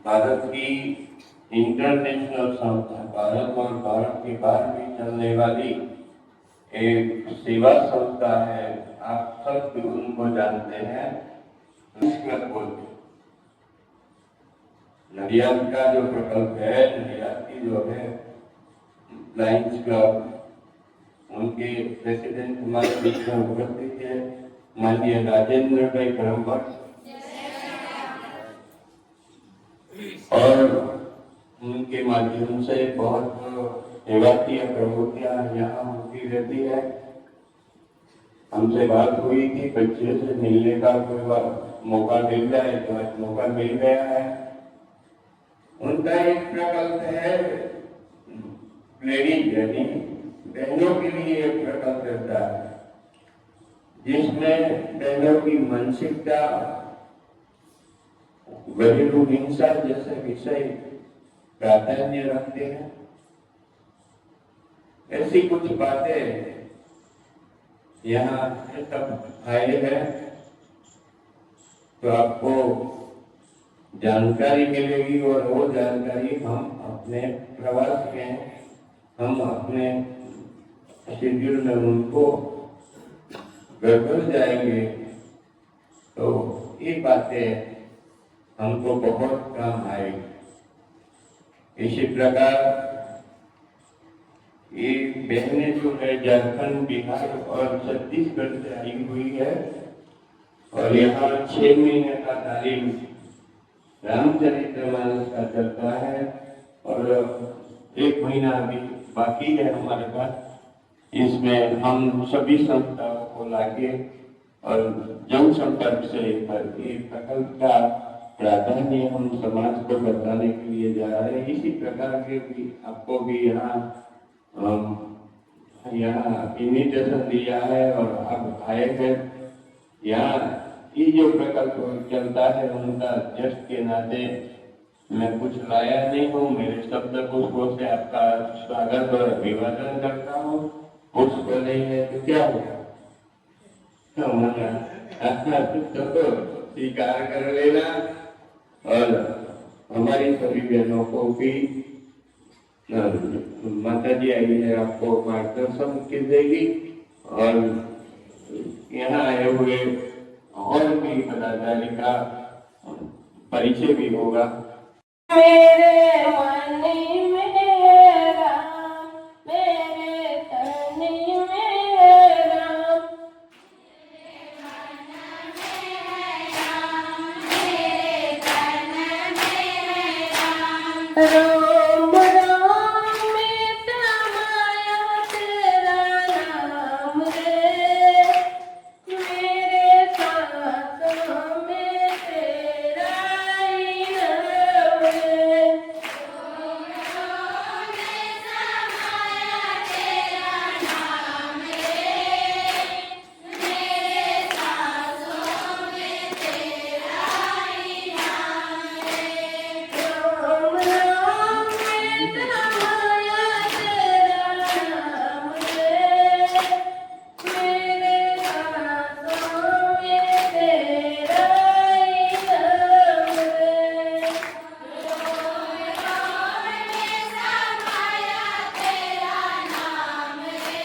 भारत की इंटरनेशनल संस्था, भारत और भारत के बाहर भी चलने वाली एक सेवा संस्था है। आप सब भी उनको जानते हैं, क्लब बोलते हैं। नडियाद का जो प्रकल्प है, नडियाद की जो है लायंस क्लब, उनके प्रेसिडेंट हमारे बीच में उपस्थित है माननीय राजेंद्र भाई करमभट्ट, और उनके माध्यम से बहुत सेवाकीय प्रवृत्तियां यहाँ होती रहती है। हमसे बात हुई कि बच्चे से मिलने का कोई मौका मिल जाए तो आज मौका मिल गया है। उनका एक प्रकल्प है प्लेनिंग, यानी बहनों के लिए एक प्रकल्प रहता है जिसमें बहनों की मानसिकता, घरेलू हिंसा जैसे विषय प्राधान्य रखते हैं। ऐसी कुछ बातें यहाँ सब आए हैं तो आपको जानकारी मिलेगी, और वो जानकारी हम अपने प्रवास में, हम अपने शेड्यूल में उनको घर जाएंगे तो ये बातें हमको बहुत काम आएगी। इसी प्रकार ये बहनें जो है झारखंड, बिहार और छत्तीसगढ़ से आई हुई है, और यहाँ 6 महीने का तालीम रामचरितमानस का चलता है, और 1 महीना अभी बाकी है हमारे पास। इसमें हम सभी संस्थाओं को लाके और जनसंपर्क से प्रकल्प का प्राधान्य हम समाज को बताने के लिए जा रहे हैं। इसी प्रकार के भी आपको भी यहाँ इन्विटेशन दिया है और आप आए हैं। यहाँ ये जो प्रकल्प चलता है उनका अध्यक्ष के नाते मैं कुछ लाया नहीं हूँ, मेरे शब्द पुष्पों से आपका स्वागत और अभिवादन करता हूँ। पुष्प नहीं है तो क्या होगा, तो स्वीकार कर लेना, और हमारी सभी बहनों को भी माता जी आई है, आपको मार्गदर्शन की देगी, और यहाँ आए हुए और भी पदाधिकारी का परिचय भी होगा। मेरे मन में राम, मेरे तन में राम, मेरे तन में राम, राम में समाया तेरा नाम रे, मेरे सांसों में तेरा ही नाम रे। राम राम में समाया तेरा नाम रे,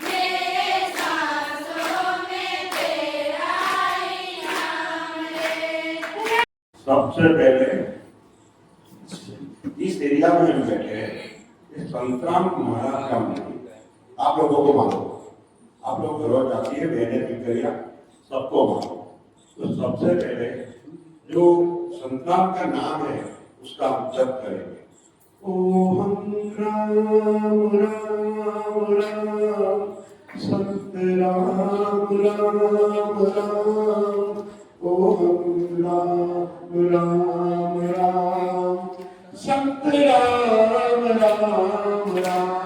मेरे सांसों में तेरा ही नाम रे। सबसे पहले इस एरिया में हम बैठे हैं, संतराम महाराज का मंदिर आप लोगों को मालूम, आप लोग घर जाती है बहने पिकरिया सबको मालूम। तो सबसे पहले जो संतराम का नाम है उसका उच्चारण करेंगे, ओम राम राम राम, संत राम राम राम, ओम राम राम राम, संत राम राम राम।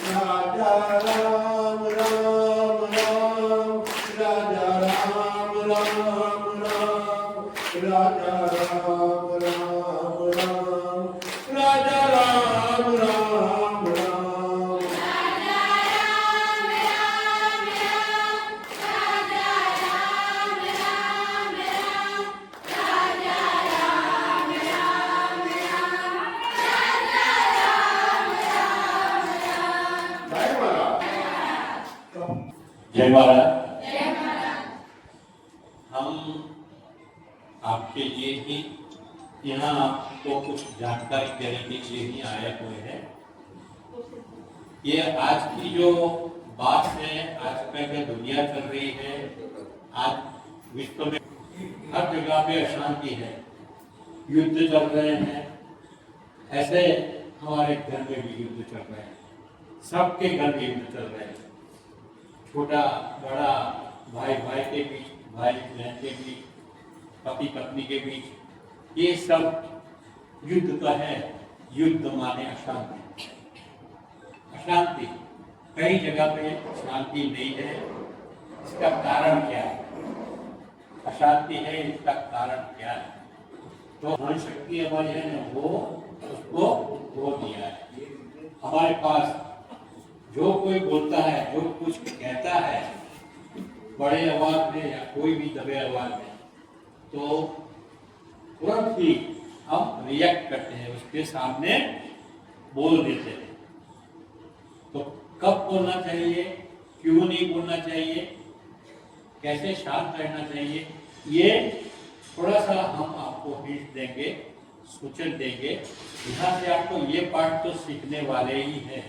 राजा राम राम राम, राजा राम राम राम, राजा राम राम राम, राजा राम राम राम। जय महाराज। हम आपके लिए ही यहाँ आपको कुछ जानकारी देने के लिए ही आए हुए हैं। ये आज की जो बात है, आज का जो दुनिया चल रही है, आज विश्व में हर जगह पे अशांति है, युद्ध चल रहे हैं। ऐसे हमारे घर में भी युद्ध चल रहे हैं, सबके घर में युद्ध चल रहे हैं। छोटा बड़ा, भाई भाई के बीच, भाई बहन के बीच, पति पत्नी के बीच, ये सब युद्ध का है। युद्ध माने अशांति। अशांति कई जगह पे शांति नहीं है। इसका कारण क्या है? अशांति है, इसका कारण क्या है? तो हमारी शक्ति हमारी है ना, वो उसको खो दिया है। हमारे पास जो कोई बोलता है, जो कुछ कहता है बड़े आवाज में या कोई भी दबे आवाज में, तो तुरंत ही हम रिएक्ट करते हैं, उसके सामने बोल देते हैं। तो कब बोलना चाहिए, क्यों नहीं बोलना चाहिए, कैसे शांत रहना चाहिए, ये थोड़ा सा हम आपको हिंट देंगे, सूचन देंगे। यहाँ से आपको ये पाठ तो सीखने वाले ही हैं।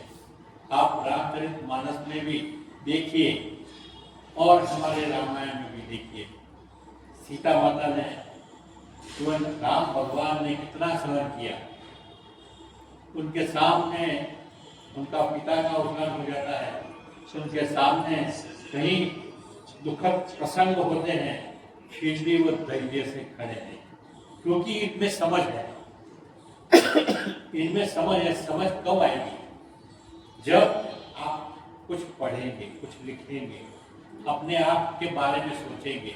आप रामचरितमानस में भी देखिए और हमारे रामायण में भी देखिए। सीता माता ने, तुरंत राम भगवान ने कितना सहन किया। उनके सामने उनका पिता का अवसान हो जाता है, उनके सामने कहीं दुखद प्रसंग होते हैं, फिर भी वो धैर्य से खड़े हैं, क्योंकि इनमें समझ है। इनमें समझ है। समझ कब आएगी? जब आप कुछ पढ़ेंगे, कुछ लिखेंगे, अपने आप के बारे में सोचेंगे,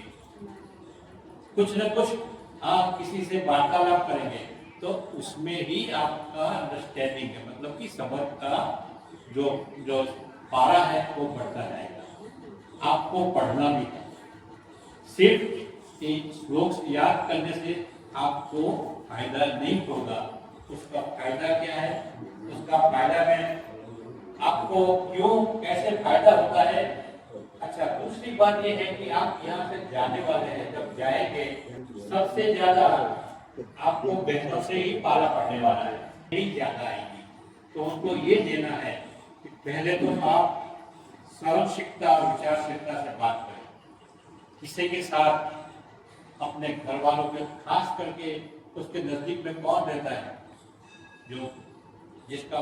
कुछ न कुछ आप किसी से वार्तालाप करेंगे, तो उसमें ही आपका अंडरस्टैंडिंग है, मतलब कि समझ का जो पारा है वो बढ़ता जाएगा। आपको पढ़ना भी है। सिर्फ एक श्लोक याद करने से आपको फायदा नहीं होगा। उसका फायदा क्या है? उसका फायदा में आपको क्यों, कैसे फायदा होता है? अच्छा, दूसरी बात यह है कि आप यहाँ से जाने वाले हैं, जब जाएंगे सबसे ज्यादा आपको बहनों से ही पाला पड़ने वाला है, नहीं ज्यादा आएंगी। तो उनको ये देना है कि पहले तो आप सहनशीलता और विचारशीलता से बात करें। किसी के साथ अपने घर वालों के, खास करके उसके नजदीक में कौन रहता है, जो जिसका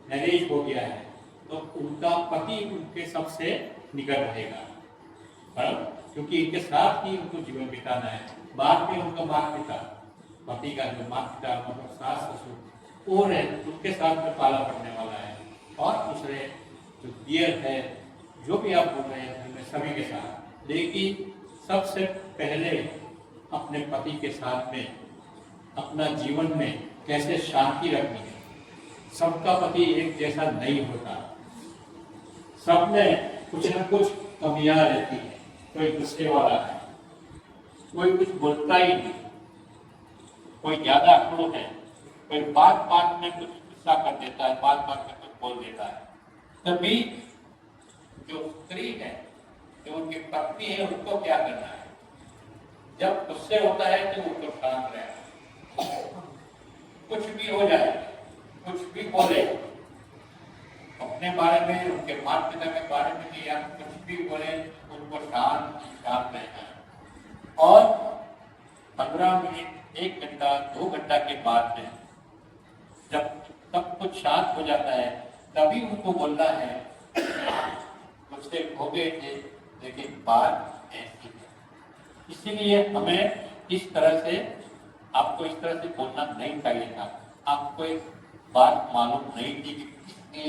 मैरिज हो गया है, तो उनका पति उनके सबसे निकट रहेगा, क्योंकि इनके साथ ही उनको जीवन बिताना है। बाद में उनका माता पिता, पति का जो माता पिता, मतलब सास ससुर, वो है, उनके साथ में पाला पड़ने वाला है। और दूसरे जो दियर है, जो भी आप बोल रहे हैं, सभी के साथ। लेकिन सबसे पहले अपने पति के साथ में अपना जीवन में कैसे शांति रखनी है। सबका पति एक जैसा नहीं होता, सब में कुछ न कुछ कमियां रहती है। कोई गुस्से वाला है, कोई कुछ बोलता ही नहीं, कोई ज्यादा अक्रूर है, कोई बात बात में कुछ गुस्सा कर देता है, बात बात में कुछ बोल देता है। तभी जो स्त्री है, जो उनकी पत्नी है, उनको क्या करना है? जब गुस्से होता है तो उनको शांत रहना, कुछ भी हो जाए, कुछ भी बोले, अपने बारे में, उनके माता पिता के बारे में भी, या कुछ भी बोले, उनको शांत रहना है। और 15 मिनट, 1 घंटा, 2 घंटा के बाद में जब सब कुछ शांत हो जाता है, तभी उनको बोलना है, मुझसे हो गए थे लेकिन बात ऐसी है। इसीलिए हमें इस तरह से, आपको इस तरह से बोलना नहीं चाहिए था। आपको एक बात मालूम नहीं थी कि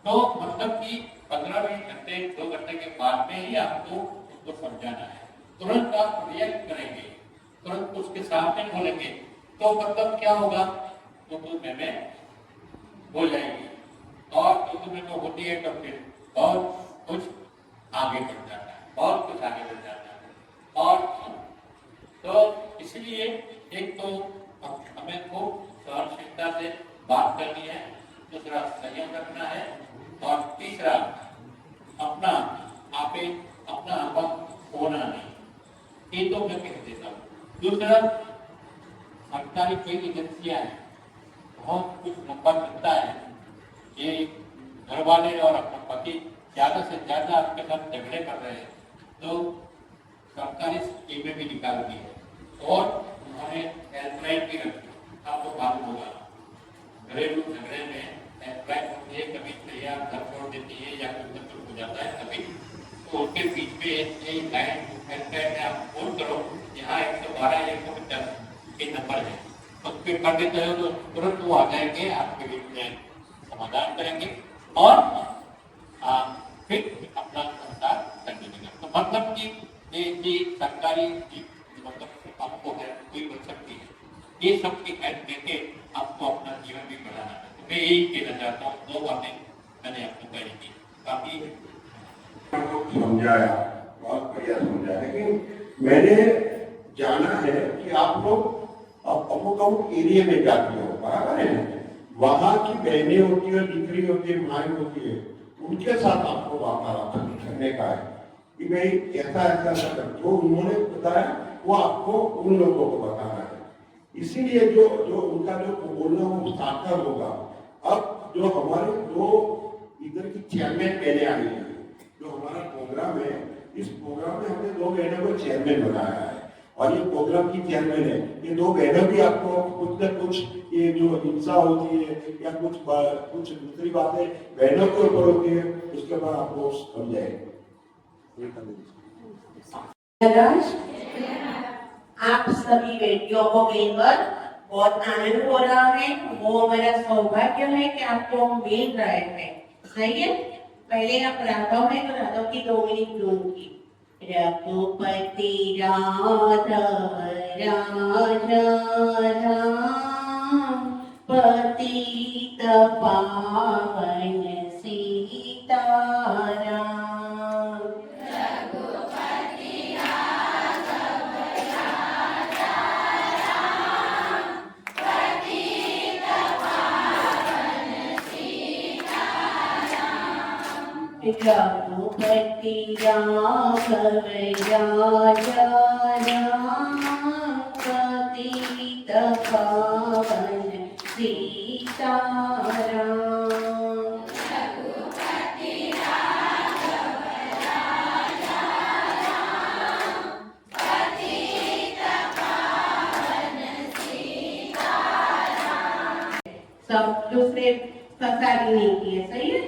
तो मतलब कि 15 घंटे, 2 घंटे के बाद में ही आपको उसको समझाना है। तुरंत आप रिएक्ट करेंगे, तुरंत उसके सामने बोलेंगे तो मतलब क्या होगा, तो में हो जाएगी, और तुम्हें तो होती है तो फिर बहुत कुछ आगे बढ़ जाता है, बहुत कुछ आगे बढ़ जाता है। और तो इसलिए एक तो हमें खूब सहनशीलता से बात करनी है, दूसरा संयम रखना है, और तीसरा अपना आपन होना नहीं, ये तो मैं कह देता हूँ। दूसरा, सरकारी कई एजेंसियां हैं, बहुत कुछ लंबा चलता है, ये घर वाले और अपना पति ज्यादा से ज्यादा आपके साथ झगड़े कर रहे हैं, तो सरकारी स्कीमें भी निकाल दी है, और उन्होंने हेल्पलाइन भी रखी, आपको मालूम होगा। घरेलू झगड़े में हेल्पलाइन होती है, कभी तैयार घर छोड़ देती है या कुछ कुछ हो जाता है कभी, तो उनके बीच में एक लाइन हेल्पलाइन में आप फोन करो, यहाँ 112 150 के नंबर है, उस पर कर देते हो तो तुरंत वो आ जाएंगे, आपके बीच में समाधान करेंगे और फिर अपना संसार करने देंगे। तो मतलब कि ये सरकारी मतलब आपको हेल्प कोई बन सकती है, ये सब की हेल्प देके आपको अपना जीवन भी बढ़ाना है। तो मैं यही कहना चाहता हूँ, 2 बातें मैंने आपको कही थी, काफी समझाया, बहुत बढ़िया समझाया। लेकिन मैंने जाना है कि आप लोग अमुक एरिया में जाते हो, बराबर है, वहां की बहनें होती है, दिकरी होती है, माएँ होती है, उनके साथ आपको वार्तालाप करने का है कि भाई ऐसा ऐसा जो उन्होंने बताया वो आपको उन लोगों को बताना है। इसीलिए जो उनका जो बोलना वो सार्थक होगा। अब जो हमारे 2 इधर की चेयरमैन बहनें आई हैं, जो हमारा प्रोग्राम है, इस प्रोग्राम में हमने 2 बहनों को चेयरमैन बनाया है, और ये प्रोग्राम की चेयरमैन है। ये 2 बहनों भी आपको कुछ न कुछ ये जो हिंसा होती है या कुछ दूसरी बातें बहनों के ऊपर होती है, उसके बाद आपको समझाएंगे। आप सभी बेटियों को मिलकर बहुत आनंद हो रहा है, वो मेरा सौभाग्य है कि आपको मिल रहे हैं। सही है, पहले आप राघव है तो राघव की 2 मिनट लूंगी। रघुपति राघव राजा राम, पतित पावन सीताराम। रघुपति राघव राजा राम, पतित पावन सीताराम। सब दूसरे ससारी नहीं किए, सही है।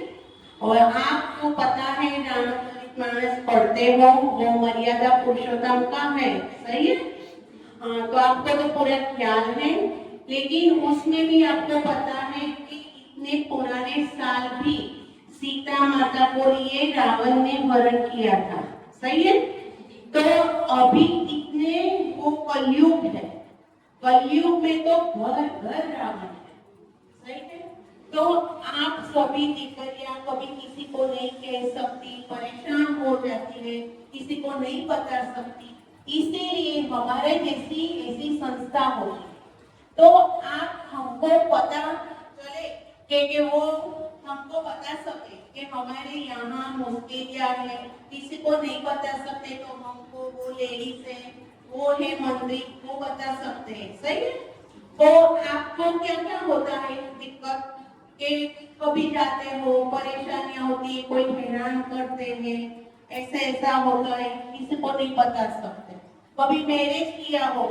और आपको पता है रामचरितमानस पढ़ते हो, वो मर्यादा पुरुषोत्तम का है, सही है। तो आपको तो पूरा ख्याल है, लेकिन उसमें भी आपको पता है कि इतने पुराने साल भी सीता माता को लिए रावण ने हरण किया था, सही है। तो अभी इतने वो कलयुग है, कलयुग में तो घर घर रावण है, सही है। तो आप सभी दीकरियां कभी किसी को नहीं कह सकती, परेशान हो जाती है, किसी को नहीं बता सकती, इसीलिए हमारे जैसी ऐसी संस्था होती है। तो आप हमको पता चले कि वो हमको बता सके कि हमारे यहाँ मुश्किल क्या है, किसी को नहीं बता सकते तो हमको वो लेडीज है, वो है मंत्री, वो बता सकते हैं, सही है। तो आपको क्या क्या होता है दिक्कत कि कभी जाते हो, परेशानियां होती है, कोई हैरान करते हैं, ऐसा होता है, किसी को नहीं बता सकते। कभी मैरिज किया हो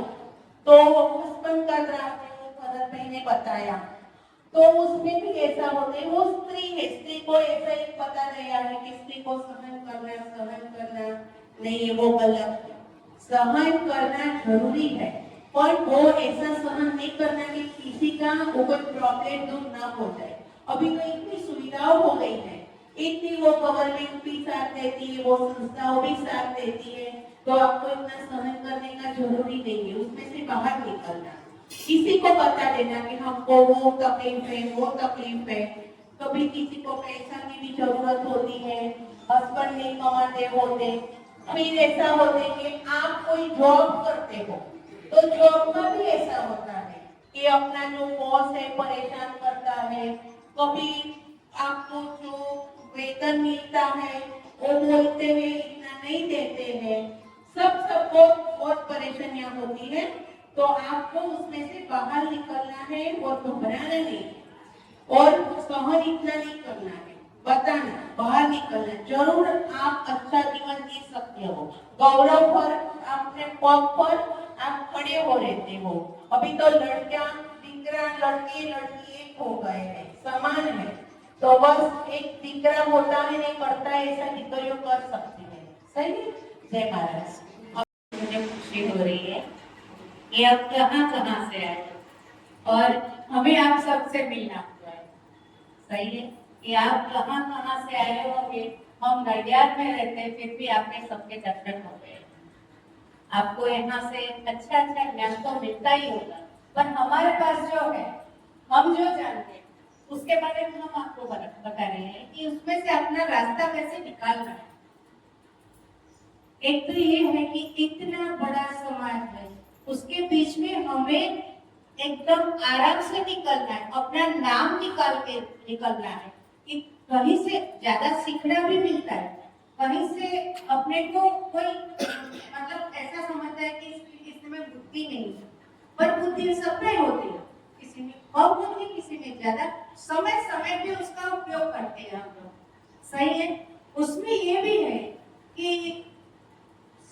तो हस्बैंड कर रहा है, मदर ने बताया, तो उसमें भी ऐसा होता है, वो स्त्री है, स्त्री को ऐसा ही पता गया है कि स्त्री को सहन करना नहीं, वो गलत है। सहन करना जरूरी है, पर वो ऐसा सहन नहीं करना कि किसी का कोई प्रॉब्लम दूर ना हो जाए। अभी तो इतनी सुविधाओं हो गई है, इतनी वो गवर्नमेंट भी साथ देती है, वो संस्थाओं भी साथ देती है, तो आपको इतना सहन करने का जरूरी नहीं है, उसमें से बाहर निकलना। किसी को बता देना कि हमको वो तकलीफ है, वो तकलीफ है। कभी किसी को पैसा की भी जरूरत होती है, हस्बैंड नहीं कमाते होते, फिर ऐसा होते कि आप कोई जॉब करते हो तो जॉब में भी ऐसा होता है कि अपना जो बॉस है परेशान करता है, कभी आपको जो वेतन मिलता है वो बोलते हुए इतना नहीं देते हैं, सबको बहुत परेशानियां होती है। तो आपको उसमें से बाहर निकलना है और घबराना नहीं और सहन इतना नहीं करना है, बताना, बाहर निकलना। जरूर आप अच्छा जीवन जी सकते हो, गौरव पर अपने पग पर आप खड़े हो रहते हो। अभी तो लड़कियां दीकरा लड़की एक हो गए हैं, समान है। तो बस एक दीकरा होता है नहीं करता है, ऐसा दीकरियों कर सकती है। सही है? जय महाराज। मुझे खुशी हो रही है कि आप कहाँ से आए और हमें आप सबसे मिलना हुआ है। सही है कि आप कहाँ से आए हो। कि हम नडियाद में रहते हैं, फिर भी आपने सबके दर्शन हो गए। आपको यहाँ से अच्छा ज्ञान तो मिलता ही होगा, पर हमारे पास जो है, हम जो जानते हैं उसके बारे में हम आपको बता रहे हैं कि उसमें से अपना रास्ता कैसे निकालना है। एक तो ये है कि इतना बड़ा समाज है, उसके बीच में हमें एकदम आराम से निकलना है, अपना नाम निकाल के निकलना है। कि कहीं से ज्यादा सीखना भी मिलता है, कहीं से अपने को कोई मतलब ऐसा समझता है कि इसमें बुद्धि नहीं है, पर बुद्धि सब में होती है, किसी में कम बुद्धि, किसी में ज्यादा। समय पे उसका उपयोग करते हैं हम लोग। सही है? उसमें ये भी है कि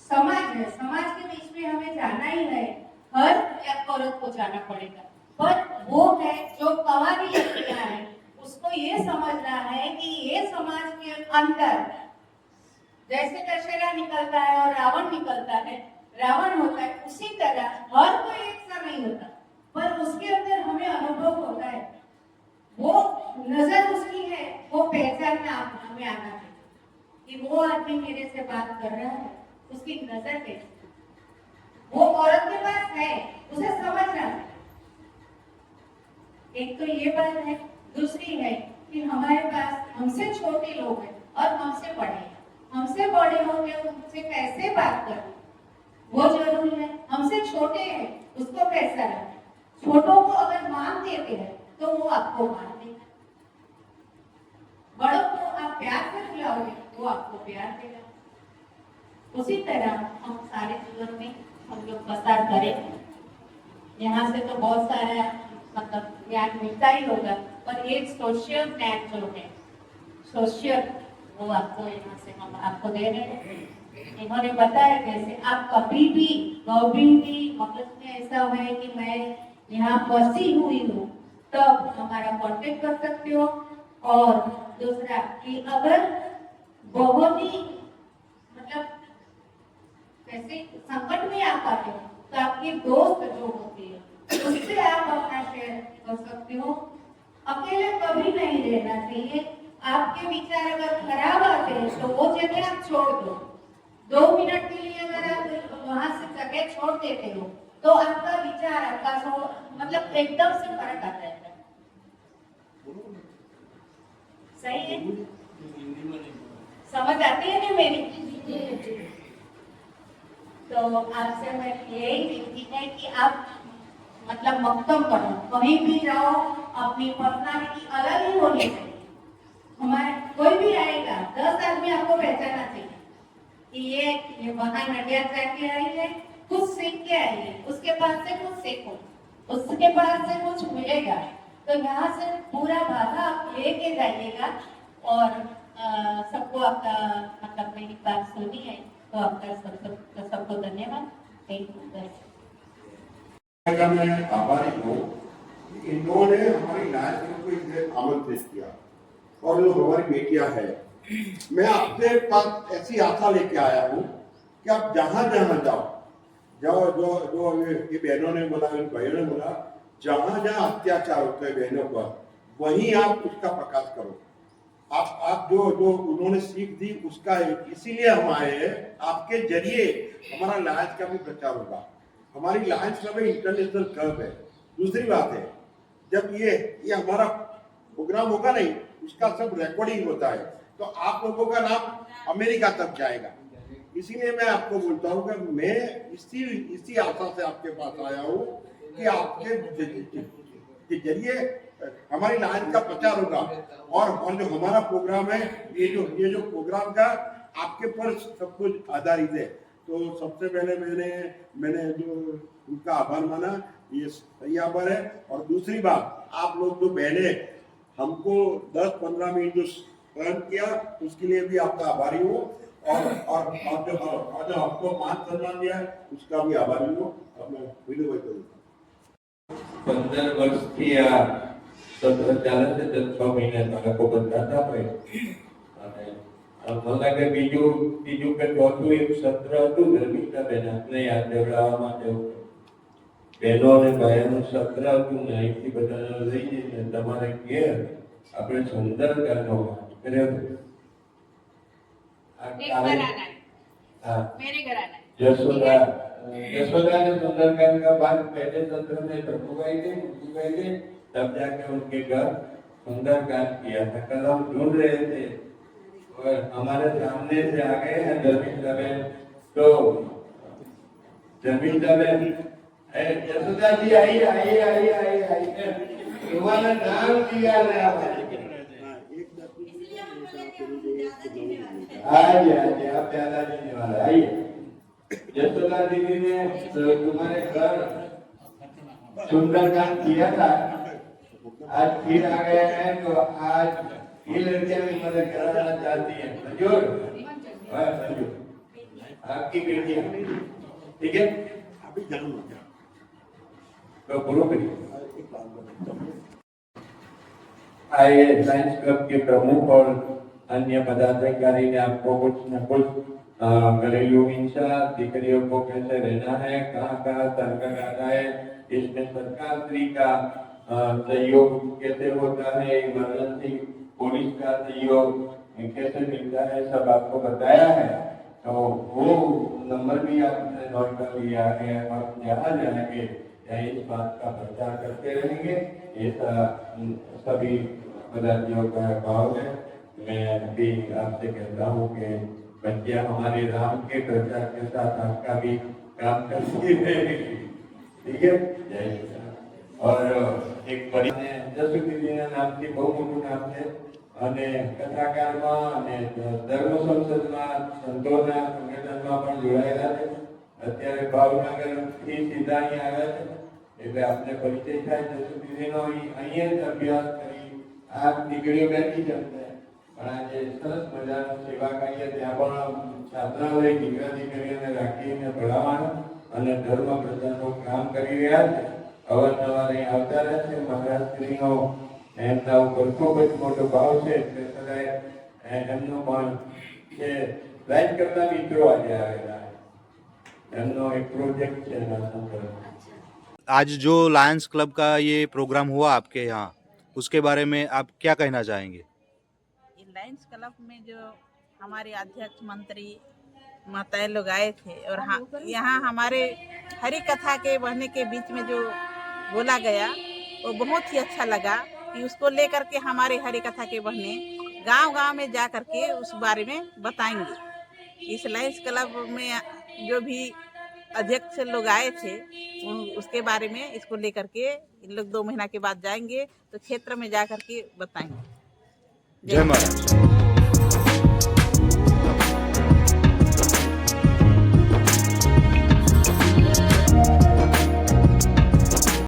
समाज है, समाज के बीच में हमें जाना ही है, हर एक औरत को जाना पड़ेगा। पर वो है जो कवारी लड़कियां हैं, उसको ये समझना है कि ये समाज के अंदर जैसे दशहरा निकलता है और रावण निकलता है, रावण होता है, उसी तरह हर कोई एक सा नहीं होता, पर उसके अंदर हमें अनुभव होता है। वो नजर उसकी है, वो पहचानना हमें आना चाहिए कि वो आदमी मेरे से बात कर रहा है, उसकी नजर कैसी, वो औरत के पास है, उसे समझना है। एक तो ये बात है। दूसरी है कि हमारे पास हमसे छोटे लोग हैं और हमसे बड़े हैं। हमसे बड़े होंगे उनसे कैसे बात करें वो जरूरी है। हमसे छोटे हैं उसको कैसा रखें। छोटों को अगर मान देते हैं तो वो आपको मान देगा, बड़ों को आप प्यार से बुलाओगे वो आपको प्यार देगा। उसी तरह हम सारे जीवन में हम लोग पसार करें। यहाँ से तो बहुत सारा मतलब ज्ञान मिलता ही होगा, पर एक सोशल ज्ञान जो है, सोशल, वो आपको यहाँ से हम आपको दे रहे हैं। इन्होंने बताया कैसे आप कभी भी मगज में ऐसा है कि मैं यहाँ फंसी हुई हूँ, तब हमारा कांटेक्ट कर सकते हो। और दूसरा कि अगर बहुत ही मतलब कैसे संकट में आ पाते हो तो आपकी दोस्त जो होती है उससे आप अपना शेयर कर सकते हो। अकेले कभी नहीं रहना चाहिए। आपके विचार अगर खराब आते हैं तो वो जगह आप छोड़ दो। 2 मिनट के लिए अगर आप वहां से जगह छोड़ देते हो तो आपका विचार, आपका मतलब एकदम से फर्क आ जाएगा। सही है? समझ आती है ना मेरी? तो आपसे मैं यही विनती है कि आप मतलब मक्तम करो, कहीं भी जाओ अपनी पर्सनालिटी अलग ही होनी चाहिए। हमारे कोई भी आएगा 10 आदमी आपको पहचानना चाहिए कि ये वहां नडियाद जाके आई है, कुछ सीख के आई है, उसके पास से कुछ सीखो, उसके पास से कुछ मिलेगा। तो यहाँ से पूरा भागा आप लेके जाइएगा। और सबको आपका मतलब मेरी बात सुनी है तो आपका सबको धन्यवाद। Thank you. मैं आभारी हूँ। इन्होंने हमारी लाइफ को इसे आमंत्रित किया और जो हमारी बेटियां हैं, मैं आपसे पास ऐसी आशा लेके आया हूँ कि आप जहाँ जहाँ जाओ जो ये बहनों ने बोला, इन भाइयों ने बोला, जहाँ जहाँ अत्याचार होते हैं बहनों पर, वहीं आप उसका प्रकाश करो। आप जो उन्होंने सीख दी उसका, इसीलिए हम आए हैं। आपके जरिए हमारा लाज का भी प्रचार होगा। हमारी लायंस क्लब है, इंटरनेशनल क्लब है। दूसरी बात है, जब ये हमारा प्रोग्राम होगा नहीं, उसका सब रिकॉर्डिंग होता है, तो आप लोगों का नाम अमेरिका तक जाएगा। इसीलिए मैं आपको बोलता हूँ कि मैं इसी आशा से आपके पास आया हूँ कि आपके के जरिए हमारी लायंस का प्रचार होगा। और जो हमारा प्रोग्राम है, ये जो प्रोग्राम का आपके पर सब कुछ आधारित है। तो सबसे पहले मैंने जो उनका आभार माना, ये सही आभार है। और दूसरी बात, आप लोग जो बहने हमको 10-15 मिनट जो सहन किया, उसके लिए भी आपका आभारी हूँ। और जो आपको मान सम्मान दिया है, उसका भी आभारी हूँ। अब मैं वीडियो भाई करूँगा। 15 વર્ષથી આ સત્ર ચાલે છે, તે 6 મહિના બાળકો બદલાતા હોય અને મને લાગે બીજું કે ચોથું એક સત્ર હતું ધર્મિષ્ઠાબેન, આપને યાદ દેવડાવવા માટે બહેનો અને ભાઈઓનું સત્ર હતું ને, અહીંથી બધાને લઈ જઈને તમારે ઘેર આપણે સુંદરકાંડનો પાઠ કર્યો હતો. हाँ, मेरे घर आना है। यशोदा ने सुंदरकांड का पाठ पहले सत्र में प्रभुभाई ने तब जाके उनके घर सुंदरकांड किया था। कल हम ढूंढ रहे थे और हमारे सामने से आ गए हैं धर्मिष्ठाबेन। तो धर्मिष्ठाबेन, यशोदा जी आइए, तुम्हारा नाम दिया है। आइए, आप प्याला देने वाला आइए। यशोदा दीदी ने तुम्हारे घर सुंदरकांड किया था, आज फिर आ गए हैं। तो आज ये लड़कियां भी मदद कराना चाहती है। मंजूर? मंजूर, आपकी बेटियां, ठीक है? अभी जानूंगा क्या तो पूरा करिए। आइए, साइंस क्लब के प्रमुख और अन्य पदाधिकारी ने आपको कुछ न कुछ घरेलू हिंसा, दीकरियों को कैसे रहना है, कहाँ संकट आता है, इसमें सरकार श्री का सहयोग कैसे होता है, इमरजेंसी पुलिस का सहयोग कैसे मिलता है, सब आपको बताया है। तो वो नंबर भी आपने नोट कर लिया है। और जहाँ जाएंगे इस बात का प्रचार करते रहेंगे। ये सभी पदाधिकारियों का भाव है। मैं भी आपसे कहता हूँ कि बच्चियाँ हमारे राम के प्रचार के साथ आपका भी काम करती रहेगी, ठीक है? जय श्री राम। और एक बड़ी जसु दीदीના નામથી બહુ મોટું નામ છે અને કથાકારમાં અને ધર્મ સંસદમાં સંતોના સંગઠનમાં પણ જોડાયેલા છે। અત્યારે ભાવનગરથી સીધા અહીં આવ્યા છે, એટલે આપને પરિચય થાય। જસુ દીદીનો અહીંયા જ અભ્યાસ કરી આ દીકરીઓ બેઠી છે, પણ આજે સરસ મજાની સેવા કરીએ। ત્યાં પણ છાત્રાલય દીકરીઓને રાખીને ભણાવવાનું અને ધર્મ પ્રચારનું કામ કરી રહ્યા છે। અવારનવાર અહીં આવતા રહે છે। મહારાજશ્રીનો એમના ઉપર ખૂબ જ મોટો ભાવ છે, એટલે સદાય એમનો પણ છે લાઈન કરતા મિત્રો આજે આવેલા છે। એમનો એક પ્રોજેક્ટ છે એના સંદર્ભમાં। आज जो लायंस क्लब का ये प्रोग्राम हुआ आपके यहाँ, उसके बारे में आप क्या कहना चाहेंगे? लायंस क्लब में जो हमारे अध्यक्ष मंत्री माताएं लोग आए थे और यहाँ हमारे हरि कथा के बहने के बीच में जो बोला गया वो बहुत ही अच्छा लगा कि उसको लेकर के हमारे हरि कथा के बहने गांव-गांव में जा करके उस बारे में बताएंगे। इस लायंस क्लब में जो भी अध्यक्ष लोग आए थे उसके बारे में इसको लेकर के इन लोग 2 महीना के बाद जाएंगे तो क्षेत्र में जा करके बताएंगे। जय महाराज।